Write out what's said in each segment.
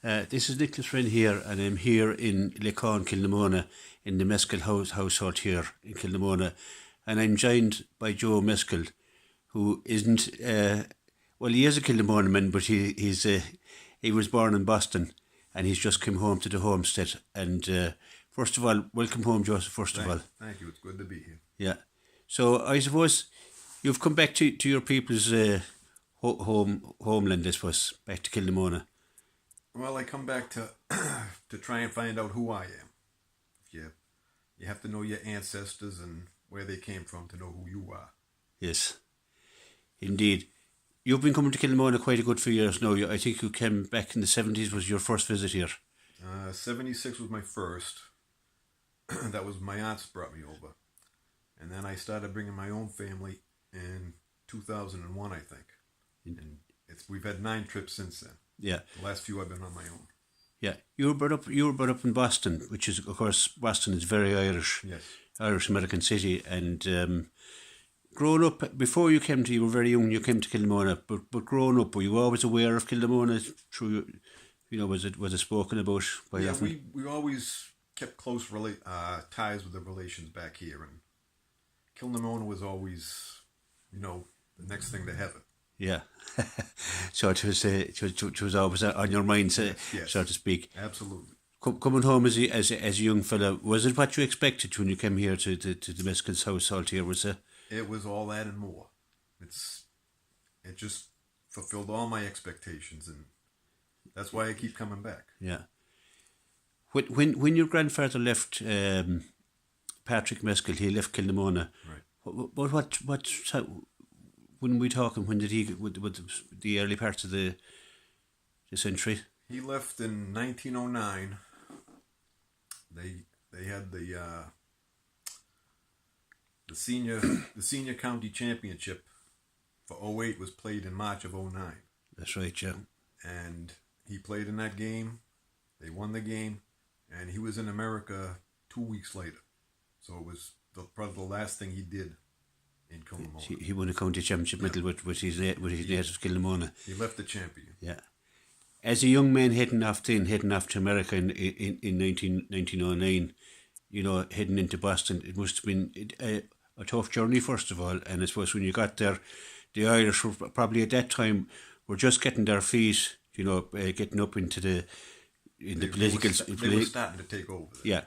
This is Nicholas Wren here, and I'm here in Lecaun, Kilnamona, in the Mescal household here in Kilnamona, and I'm joined by Joe Mescal, who isn't, well, he is a Kilnamona man, but he was born in Boston, and he's just come home to the homestead. And first of all, welcome home, Joseph. Thank you. It's good to be here. Yeah. So I suppose you've come back to your people's homeland, I suppose, back to Kilnamona. Well, I come back to to try and find out who I am. You have to know your ancestors and where they came from to know who you are. Yes, indeed. You've been coming to Kilnamona quite a good few years now. I think you came back in the 70s, was your first visit here. 76 was my first. That was my aunts brought me over. And then I started bringing my own family in 2001, I think. And we've had 9 trips since then. Yeah. The last few I've been on my own. Yeah. You were brought up in Boston, which is, of course, Boston is very Irish. Yes. Irish American city. And growing up, before you were very young, you came to Kilnamona, but growing up, were you always aware of Kilnamona through, was it spoken about by often? we always kept close ties with the relations back here, and Kilnamona was always, the next thing to heaven. Yeah. So it was always on your mind, yes. so to speak. Absolutely. Coming home as a young fella, was it what you expected when you came here to the Mescal's household here? Was it? It was all that and more. It just fulfilled all my expectations, and that's why I keep coming back. Yeah. When your grandfather left, Patrick Mescal, he left Kilnamona. Right. What when we talking? When did he? With the early parts of the century? He left in 1909. They had the senior county championship for 08 was played in March of 09. That's right, yeah. And he played in that game. They won the game, and he was in America 2 weeks later. So it was probably the last thing he did in Kilnamona. He won a county championship medal with his native Kilnamona. He left the champion. Yeah. As a young man heading off to America in 1909, heading into Boston, it must have been a tough journey, first of all. And I suppose when you got there, the Irish were probably at that time were just getting their feet, getting up into the political. They were starting to take over. Yeah.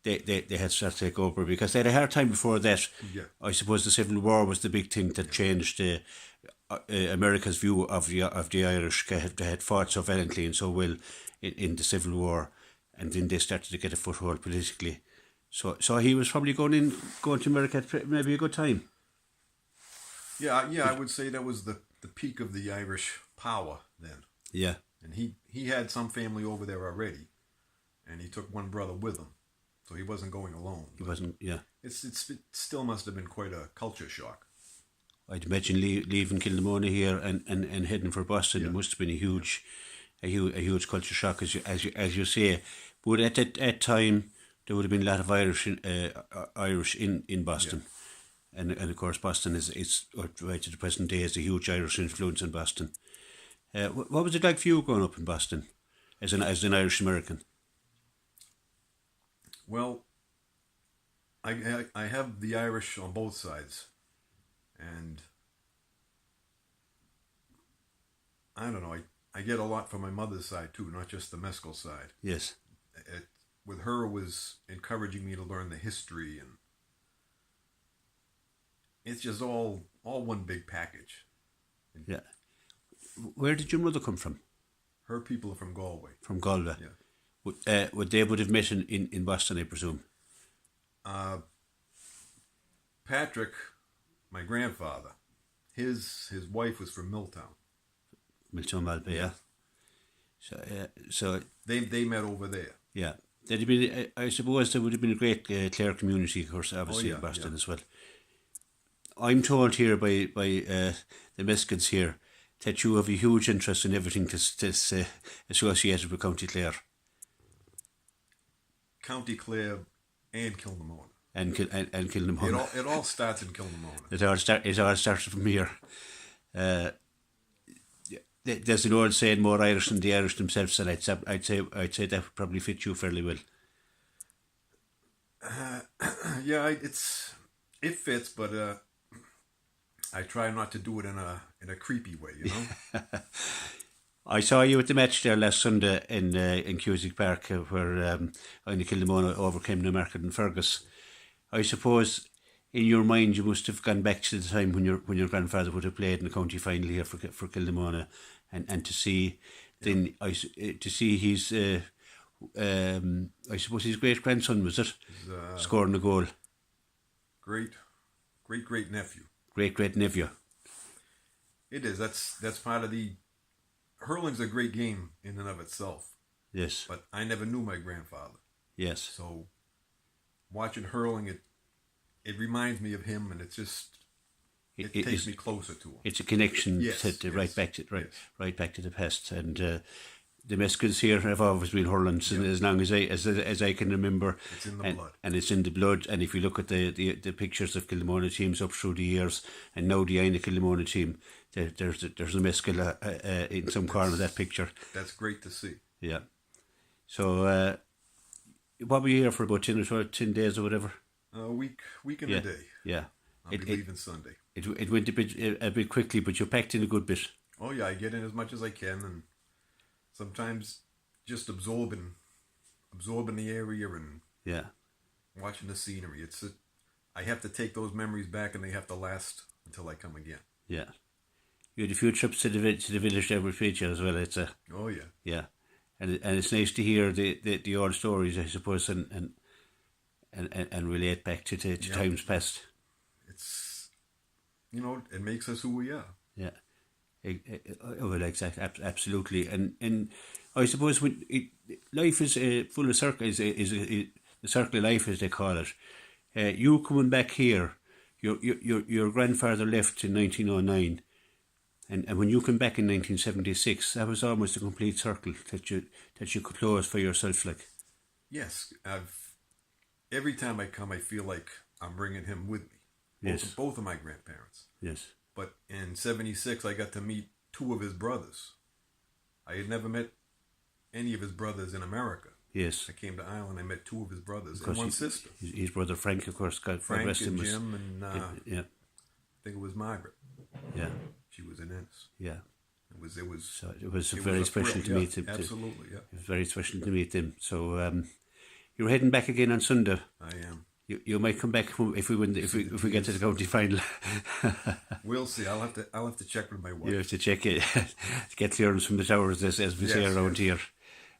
They had started to take over because they had a hard time before that. Yeah. I suppose the Civil War was the big thing that changed America's view of the Irish. They had fought so valiantly and so well in the Civil War, and then they started to get a foothold politically. So he was probably going to America at maybe a good time. Yeah, I would say that was the peak of the Irish power then. Yeah. And he had some family over there already, and he took one brother with him, so he wasn't going alone. He wasn't, yeah. It still must have been quite a culture shock. I'd imagine leaving Kilnamona here and heading for Boston, It must have been a huge culture shock, as you say. But at that time, there would have been a lot of Irish in Boston, and of course Boston is right to the present day has a huge Irish influence in Boston. What was it like for you growing up in Boston, as an Irish American? Well, I have the Irish on both sides, and I don't know. I get a lot from my mother's side too, not just the Mescal side. Yes. With her, it was encouraging me to learn the history, and it's just all one big package. Yeah. Where did your mother come from? Her people are from Galway. From Galway. Yeah. They would have met in Boston, I presume. Patrick, my grandfather, his wife was from Milltown. Milltown, Malbay, yeah. So they met over there. Yeah. There'd have been, I suppose there would have been a great Clare community, of course, obviously, in Boston as well. I'm told here by the Mescals here that you have a huge interest in everything that's associated with County Clare. County Clare and Kilnamona. And Kilnamona. It all starts in Kilnamona. It all started from here. there's an old saying, more Irish than the Irish themselves, and I'd say that would probably fit you fairly well. Yeah, it fits, but I try not to do it in a creepy way, you know. I saw you at the match there last Sunday in Cusick Park, where Aina Kilnamona overcame Newmarket and Fergus. I suppose in your mind you must have gone back to the time when your grandfather would have played in the county final here for Kilnamona, and to see then to see his I suppose his great grandson, was it, scoring a goal. Great nephew. Great nephew. It is. That's part of the hurling's a great game in and of itself. Yes. But I never knew my grandfather. Yes. So watching hurling, it reminds me of him, and it takes me closer to him. It's a connection, yes, right back to the past. And the Mescals here have always been hurling as long as I can remember. It's in the blood. And it's in the blood. And if you look at the pictures of Kilnamona teams up through the years, and now the Aina Kilnamona team, there's a Mescal in some corner of that picture. That's great to see. Yeah. So what were you here for, about 10 days or whatever? A week and a day. Yeah. I'll be leaving Sunday. It went a bit quickly, but you packed in a good bit. Oh yeah, I get in as much as I can, and sometimes just absorbing the area and watching the scenery. I have to take those memories back, and they have to last until I come again. Yeah, you had a few trips to the village there with Peter as well. Oh yeah, yeah, and it's nice to hear the old stories, I suppose, and relate back to times past. It's it makes us who we are. Yeah. Well, exactly, absolutely, and I suppose when life is full of circles, is the circle of life as they call it. You coming back here, your grandfather left in 1909, and when you came back in 1976, that was almost a complete circle that you could close for yourself, like. Yes, every time I come, I feel like I'm bringing him with me. Both of my grandparents. Yes. But in 76, I got to meet two of his brothers. I had never met any of his brothers in America. Yes. I came to Ireland, I met two of his brothers and one sister. His brother Frank, of course, Frank and Jim, and I think it was Margaret. Yeah. She was in Ennis. Yeah. It was very special to meet him. Absolutely, yeah. It was very special to meet him. So you're heading back again on Sunday. I am. You might come back if we win, if we get to the county final. We'll see. I'll have to check with my wife. You have to check it. Get clearance from the towers, as we say around here.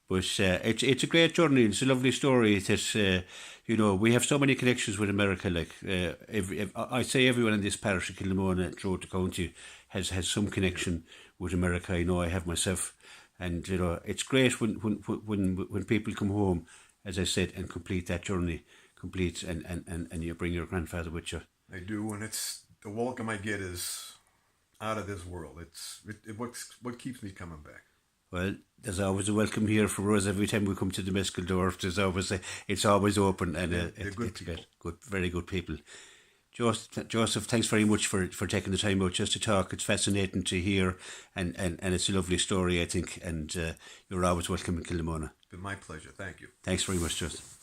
But it's a great journey. It's a lovely story. That we have so many connections with America. Like I say, everyone in this parish of Kilnamona throughout the county has some connection with America. I know I have myself, and it's great when people come home, as I said, and complete that journey. And you bring your grandfather with you. I do, and it's the welcome I get is out of this world. It's what keeps me coming back. Well, there's always a welcome here for us every time we come to the Mescal door. It's always open, and they're good people. Good, very good people. Joseph, thanks very much for taking the time out just to talk. It's fascinating to hear, and it's a lovely story, I think. And you're always welcome in Kilnamona. It's been my pleasure. Thank you. Thanks very much, Joseph.